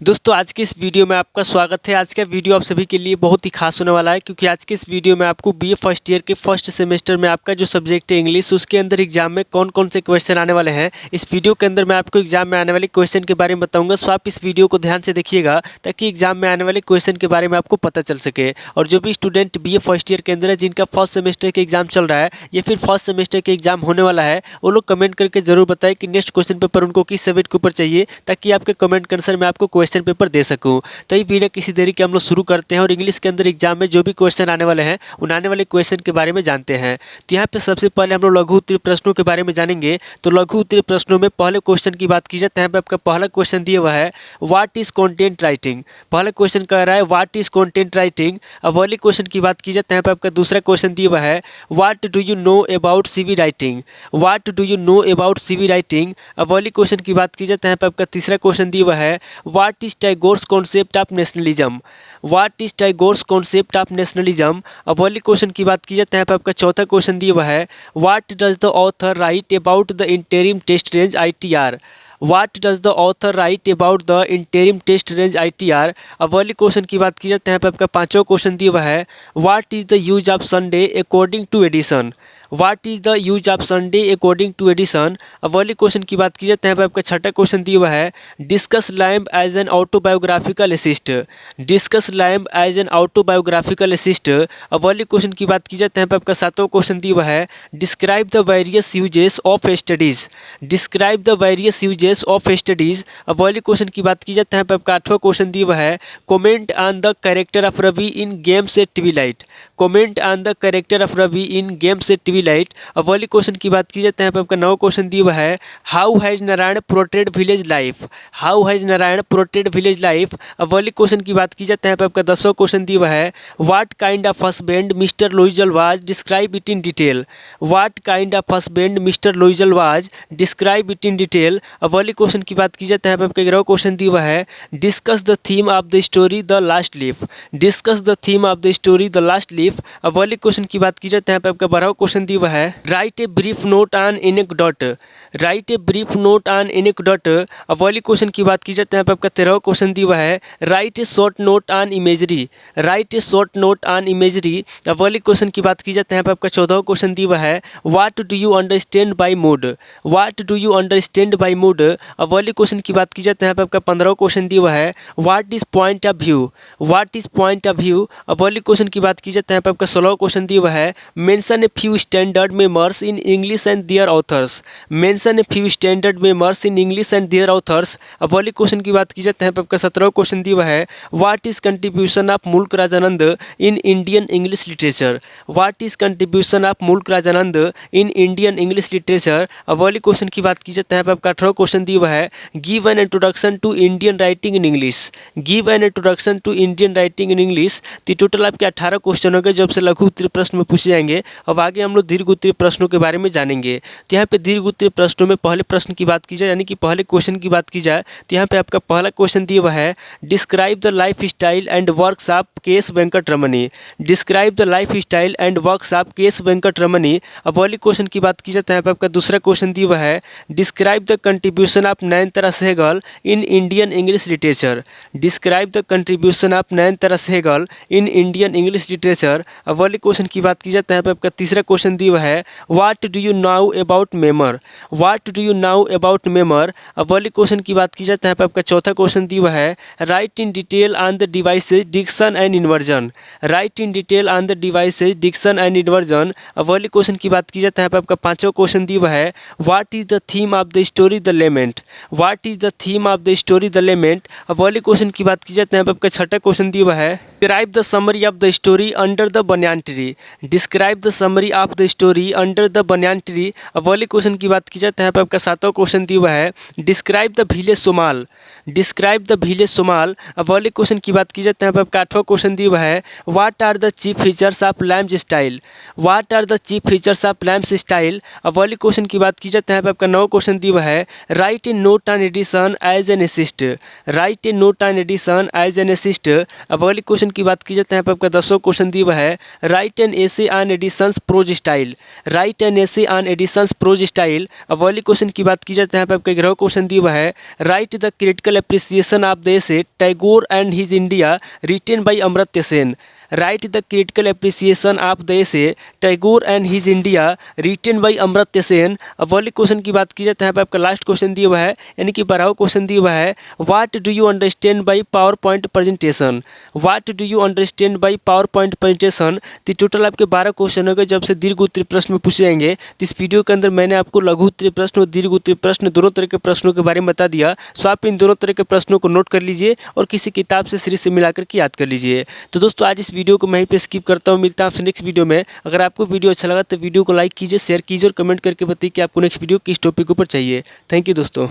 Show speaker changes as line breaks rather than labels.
दोस्तों आज की इस वीडियो में आपका स्वागत है। आज का वीडियो आप सभी के लिए बहुत ही खास होने वाला है, क्योंकि आज के इस वीडियो में आपको बीए फर्स्ट ईयर के फर्स्ट सेमेस्टर में आपका जो सब्जेक्ट है इंग्लिश, उसके अंदर एग्जाम में कौन कौन से क्वेश्चन आने वाले हैं, इस वीडियो के अंदर मैं आपको एग्जाम में आने वाले क्वेश्चन के बारे में बताऊंगा। सो आप इस वीडियो को ध्यान से देखिएगा ताकि एग्जाम में आने वाले क्वेश्चन के बारे में आपको पता चल सके। और जो भी स्टूडेंट बीए फर्स्ट ईयर के अंदर है, जिनका फर्स्ट सेमेस्टर के एग्जाम चल रहा है या फिर फर्स्ट सेमेस्टर के एग्जाम होने वाला है, वो लोग कमेंट करके जरूर बताएं कि नेक्स्ट क्वेश्चन पेपर उनको किस सब्जेक्ट के ऊपर चाहिए, ताकि आपके कमेंट के आंसर में आपको क्वेश्चन पेपर दे सकूँ। तो ये वीडियो किसी देरी के हम लोग शुरू करते हैं और इंग्लिश के अंदर एग्जाम में जो भी क्वेश्चन आने वाले हैं उन आने वाले क्वेश्चन के बारे में जानते हैं। तो यहाँ पे सबसे पहले हम लोग लघु उत्तरीय प्रश्नों के बारे में जानेंगे। तो लघु उत्तरीय प्रश्नों में पहले क्वेश्चन की बात की जाए तो यहाँ पे आपका पहला क्वेश्चन दिया हुआ है, व्हाट इज कंटेंट राइटिंग। पहला क्वेश्चन कह रहा है व्हाट इज कंटेंट राइटिंग। अब वाले क्वेश्चन की बात की जाए तो यहाँ पे आपका दूसरा क्वेश्चन दिया हुआ है, what do you know about CV writing. What do you know about CV writing. अब वाली क्वेश्चन की बात की जाए तो यहाँ पे आपका तीसरा क्वेश्चन दिया हुआ है, what is Tagore's concept of nationalism. What is Tagore's concept of nationalism. अब वाली क्वेश्चन की बात की जाए तो यहाँ पे आपका चौथा क्वेश्चन दिया हुआ है, what does the author write about the interim test range ITR। What does the author write about the interim test range ITR। अब वाली क्वेश्चन की बात की जाए तो यहाँ पे आपका पांचवा क्वेश्चन दिया हुआ है, what is the use of Sunday according to Addison. What is the use of Sunday according to Addison. अब वाली क्वेश्चन की बात की जाए तो यहाँ पे आपका छठा क्वेश्चन दिया हुआ है, discuss Lamb as an autobiographical essayist. Discuss Lamb as an autobiographical essayist. अब वाली क्वेश्चन की बात की जाए तो यहाँ पे आपका सातवां क्वेश्चन दिया हुआ है, describe the various uses of studies. Describe the various uses of studies. अब वाली क्वेश्चन की बात की जाए तो यहाँ पे आपका आठवां क्वेश्चन दिया हुआ है, comment on the character of Ravi in Games at Twilight. Comment on the character of Ravi in Games at Twilight. अब वाली क्वेश्चन की बात की जाए तो यहाँ पे आपका नौ क्वेश्चन दिया हुआ है, how has Narayan protected village life. How has Narayan protected village life. अब वाली क्वेश्चन की बात की जाए तो यहाँ पे आपका 10वां क्वेश्चन दिया हुआ है, what kind of husband mister Loisel was, describe it in detail. What kind of husband mister Loisel was, describe it in detail. अब वाली क्वेश्चन की बात की जाए तो यहाँ पे आपका 11वां क्वेश्चन दिया हुआ है, discuss the theme of the story the last leaf. Discuss the theme of the story the last leaf. अब वाली क्वेश्चन की बात की जाए तो यहाँ पे आपका 12वां क्वेश्चन दिया हुआ है, write a brief note on anecdote. Right a brief note on anecdote. अब वाली क्वेश्चन की बात की जाए तो यहाँ पे आपका 13वां क्वेश्चन दिया हुआ है, write A short note on imagery. Right A short note on imagery. अब वाली क्वेश्चन की बात की जाए तो यहाँ पे आपका 14वां क्वेश्चन दिया हुआ है, what do you understand by mood. What do you understand by mood. अब वाली क्वेश्चन की बात की जाए तो यहाँ पे आपका 15वां क्वेश्चन दिया हुआ है, what is point of view. What is point of view. अब वाली क्वेश्चन की बात की जाए तो यहाँ पे आपका 16वां क्वेश्चन दिया हुआ है, mention a few standard memoirs in English and their authors. Mention a few standard memoirs in English and their authors. अब वाली क्वेश्चन की बात की जाए तो यहाँ पे आपका 17वां क्वेश्चन दिया हुआ है, what is contribution of Mulk Raj Anand in Indian English literature. What is contribution of Mulk Raj Anand in Indian English literature. अब वाली क्वेश्चन की बात की जाए तो यहाँ पे आपका 18वां क्वेश्चन दिया हुआ है, give an introduction to Indian writing in English. Give an introduction to Indian writing in English. तो टोटल आपके 18 क्वेश्चन हो गए जो आपसे लघु उत्तरीय प्रश्न में पूछे जाएंगे। अब आगे हम लोग दीर्घ उत्तरीय प्रश्नों के बारे में जानेंगे। तो यहाँ पे दीर्घ उत्तरीय प्रश्नों में पहले प्रश्न की बात की जाए, यानी कि पहले क्वेश्चन की बात की जाए, तो यहाँ पे आपका पहला क्वेश्चन दिया हुआ है, describe the life style and works of K S Venkataramani. Describe the life style and works of K S Venkataramani. अब वाली क्वेश्चन की बात की जाए तो यहाँ पे आपका दूसरा क्वेश्चन दिया हुआ है, describe the contribution of Nayantara Sahgal in Indian English literature. Describe the contribution of Nayantara Sahgal in Indian English literature. अब वाली क्वेश्चन की बात की जाए तो यहाँ पे आपका तीसरा क्वेश्चन दिया हुआ है, what do you know about memoir. What do you know about memoir. अब वाली क्वेश्चन की बात की जाए तो यहाँ पे आपका चौथा क्वेश्चन दिया हुआ है, write in detail on the devices diction and inversion. Write in detail on the devices diction and inversion. अब वाली क्वेश्चन की बात की जाए तो यहाँ पे आपका पांचवा क्वेश्चन दिया हुआ है, what is the theme of the story the lament. What is the theme of the story the lament. अब वाली क्वेश्चन की बात की जाए तो यहाँ पे आपका छठा क्वेश्चन दिया हुआ है, describe the summary of the story under the banyan tree. Describe the summary of the story under the banyan tree. अब वाली क्वेश्चन की बात की जाए तो यहाँ पे आपका सातवां क्वेश्चन दिया हुआ है, describe the village Somal. Describe the village Somal. अब वाली क्वेश्चन की बात की जाए तो यहाँ पे आपका आठवां क्वेश्चन दिया हुआ है, what are the chief features of Lamb's style. What are the chief features of Lamb's style. अब वाली क्वेश्चन की बात की जाए तो यहाँ पे आपका 9वां क्वेश्चन दिया हुआ है, write a note on Addison as an essayist. Write a note on Addison as an essayist. अब वाली क्वेश्चन की बात की जाए तो यहाँ पे आपका 10वां क्वेश्चन दिया हुआ है, write an essay on Addison's prose style. Style, write an essay on Addison's prose style. अब वाली क्वेश्चन की बात की जाए तो यहाँ पे आपका 11वां क्वेश्चन दिया हुआ है, right the critical appreciation of the essay Tagore and his India written by Amartya Sen. Right the critical appreciation of the essay Tagore and his India written by Amartya Sen. अब वाली क्वेश्चन की बात की जाए तो यहाँ पे आपका लास्ट क्वेश्चन दिया हुआ है, यानी कि 12वां क्वेश्चन दिया हुआ है, what do you understand by power point presentation. What do you understand by power point presentation. तो टोटल आपके 12 क्वेश्चन हो गए। जब से दीर्घ उत्तरीय प्रश्न में पूछे जाएंगे, तो इस वीडियो के अंदर मैंने आपको लघु उत्तरीय प्रश्न और दीर्घ उत्तरीय प्रश्न दोनों तरह के प्रश्नों के बारे में बता दिया। सो आप इन दोनों तरह के प्रश्नों को नोट कर लीजिए और किसी किताब से सीरीज से मिलाकर के याद कर लीजिए। तो दोस्तों आज इस वीडियो को मैं यहीं पे स्किप करता हूँ, मिलता हूँ आपसे नेक्स्ट वीडियो में। अगर आपको वीडियो अच्छा लगा तो वीडियो को लाइक कीजिए, शेयर कीजिए और कमेंट करके बताइए कि आपको नेक्स्ट वीडियो किस टॉपिक के ऊपर चाहिए। थैंक यू दोस्तों।